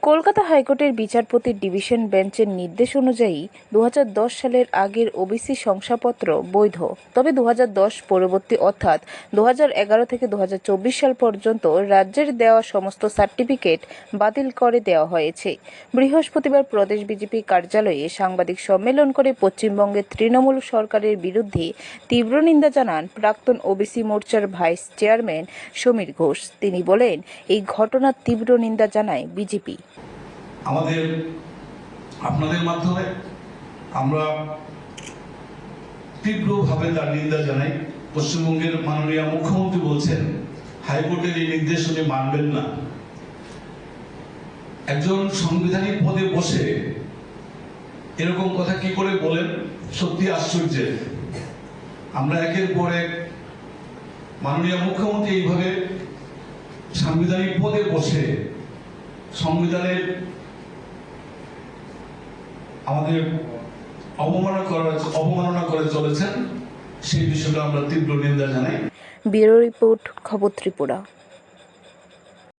কলকাতা হাইকোর্টের বিচারপতির ডিভিশন বেঞ্চের নির্দেশ অনুযায়ী 2010 সালের আগের ওবিসি শংসাপত্র বৈধ, তবে 2010 পরবর্তী অর্থাৎ 2011 থেকে 2024 সাল পর্যন্ত রাজ্যের দেওয়া সমস্ত সার্টিফিকেট বাতিল করে দেওয়া হয়েছে। বৃহস্পতিবার প্রদেশ বিজেপি কার্যালয়ে সাংবাদিক সম্মেলন করে পশ্চিমবঙ্গের তৃণমূল সরকারের বিরুদ্ধে তীব্র নিন্দা জানান প্রাক্তন ওবিসি মোর্চার ভাইস চেয়ারম্যান সমীর ঘোষ। তিনি বলেন, এই ঘটনার তীব্র নিন্দা জানায় বিজেপি। আপনাদের মাধ্যমে আমরা তীব্রভাবে তার নিন্দা জানাই। পশ্চিমবঙ্গের মাননীয় মুখ্যমন্ত্রী বলছেন হাইকোর্টের এই নির্দেশ উনি মানবেন না। একজন সাংবিধানিক পদে বসে এরকম কথা কি করে বলেন, সত্যি আশ্চর্যের। আমরা একের পর এক মাননীয় মুখ্যমন্ত্রী এইভাবে সাংবিধানিক পদে বসে সংবিধানের আমাদের অবমাননা করে চলেছেন, সেই বিষয়টা আমরা তীব্র নিন্দা জানাই। ব্যুরো রিপোর্ট, খবর ত্রিপুরা।